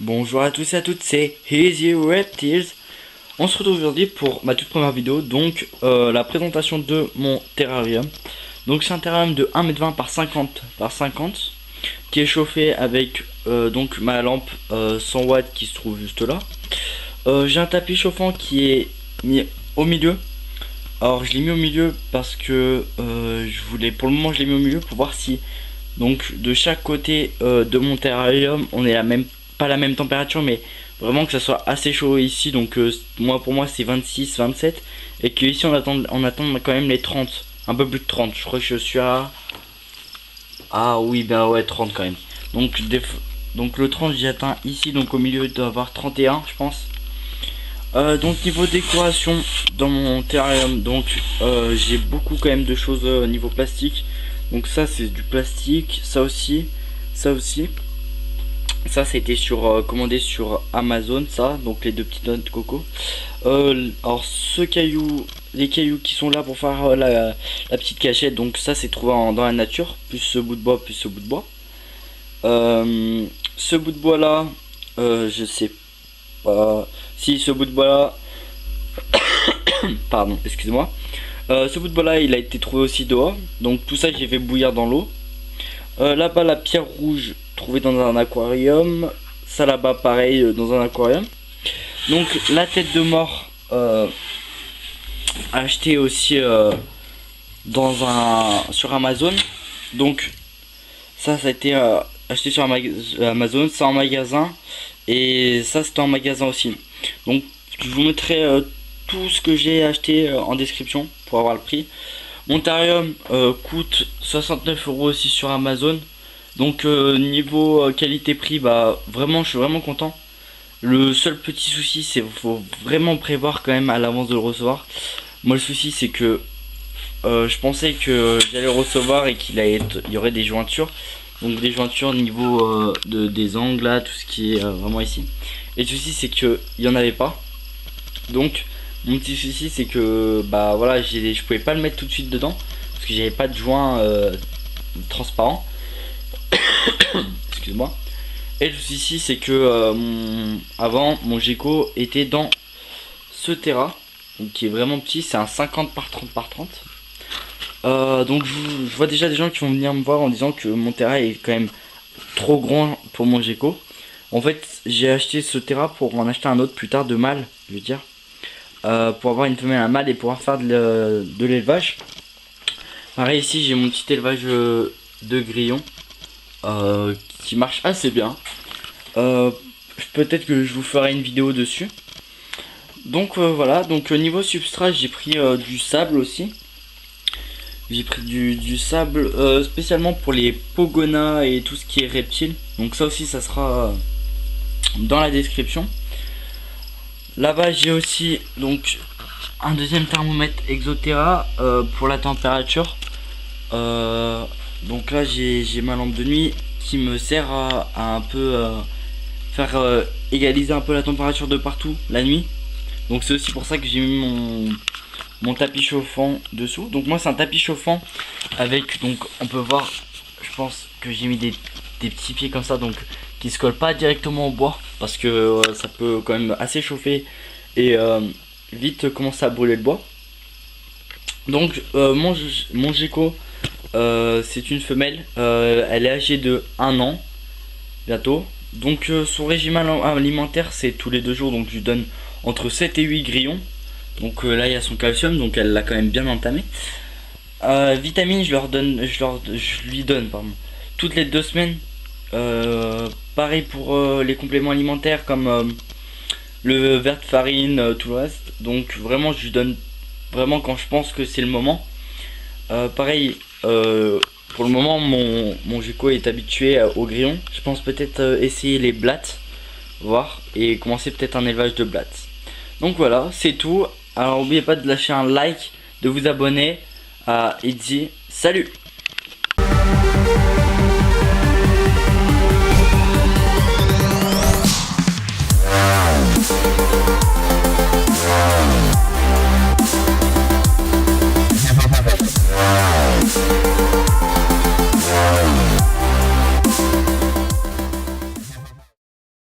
Bonjour à tous et à toutes, c'est Easy Reptiles. On se retrouve aujourd'hui pour ma toute première vidéo, donc la présentation de mon terrarium. Donc c'est un terrarium de 1,20 m par 50 par 50 qui est chauffé avec donc ma lampe 100 watts qui se trouve juste là. J'ai un tapis chauffant qui est mis au milieu. Alors je l'ai mis au milieu parce que pour le moment je l'ai mis au milieu pour voir si donc de chaque côté de mon terrarium on est pas la même température, mais vraiment que ça soit assez chaud ici. Donc pour moi c'est 26 27 et que ici on attend quand même les 30, un peu plus de 30. Je crois que je suis à oui, ben ouais, 30 quand même. Donc le 30 j'ai atteint ici, donc au milieu d'avoir 31 je pense. Donc niveau décoration dans mon terrarium, donc j'ai beaucoup quand même de choses niveau plastique. Donc ça c'est du plastique, ça aussi, ça a été commandé sur Amazon, ça, donc les deux petites noix de coco. Alors les cailloux qui sont là pour faire la petite cachette, donc ça c'est trouvé dans la nature, plus ce bout de bois, plus ce bout de bois. Ce bout de bois là, je sais pas si ce bout de bois là, pardon, excusez-moi. Ce bout de bois là il a été trouvé aussi dehors, donc tout ça j'ai fait bouillir dans l'eau. Là-bas la pierre rouge trouvée dans un aquarium, ça là-bas pareil dans un aquarium. Donc la tête de mort achetée aussi sur Amazon. Donc ça a été acheté sur Amazon, ça en magasin, et ça c'était en magasin aussi. Donc je vous mettrai tout ce que j'ai acheté en description pour avoir le prix. Mon terrarium coûte 69 € aussi sur Amazon. Donc niveau qualité-prix, bah vraiment je suis vraiment content. Le seul petit souci c'est qu'il faut vraiment prévoir quand même à l'avance de le recevoir. Moi le souci c'est que je pensais que j'allais le recevoir et qu'il y aurait des jointures. Donc des jointures au niveau des angles là, tout ce qui est vraiment ici. Et le souci c'est qu'il n'y en avait pas. Donc mon petit souci c'est que bah voilà, je pouvais pas le mettre tout de suite dedans parce que j'avais pas de joint transparent. Excuse-moi. Et le souci c'est que avant mon gecko était dans ce terrain, donc qui est vraiment petit, c'est un 50 par 30 par 30. Donc je vois déjà des gens qui vont venir me voir en disant que mon terrain est quand même trop grand pour mon gecko. En fait j'ai acheté ce terrain pour en acheter un autre plus tard de mâle, je veux dire, pour avoir une femelle à mâle et pouvoir faire de l'élevage. Pareil ici j'ai mon petit élevage de grillons qui marche assez bien. Peut-être que je vous ferai une vidéo dessus. Donc voilà, donc niveau substrat j'ai pris du sable aussi. J'ai pris du sable spécialement pour les pogonas et tout ce qui est reptile. Donc ça aussi ça sera dans la description. Là-bas j'ai aussi donc un deuxième thermomètre Exoterra pour la température. Donc là j'ai ma lampe de nuit qui me sert à un peu faire égaliser un peu la température de partout la nuit. Donc c'est aussi pour ça que j'ai mis mon tapis chauffant dessous. Donc moi c'est un tapis chauffant avec, donc on peut voir, je pense que j'ai mis des petits pieds comme ça, donc qui se collent pas directement au bois parce que ça peut quand même assez chauffer et vite commencer à brûler le bois. Donc mon gecko c'est une femelle, elle est âgée de 1 an bientôt. Donc son régime alimentaire c'est tous les 2 jours, donc je lui donne entre 7 et 8 grillons. Donc là il y a son calcium, donc elle l'a quand même bien entamé. Vitamines je lui donne pardon, toutes les 2 semaines. Pareil pour les compléments alimentaires comme le verre de farine, tout le reste. Donc vraiment je lui donne vraiment quand je pense que c'est le moment. Pareil pour le moment mon gecko est habitué au grillon. Je pense peut-être essayer les blattes, voir, et commencer peut-être un élevage de blattes. Donc voilà, c'est tout. Alors n'oubliez pas de lâcher un like, de vous abonner à Easy. Salut!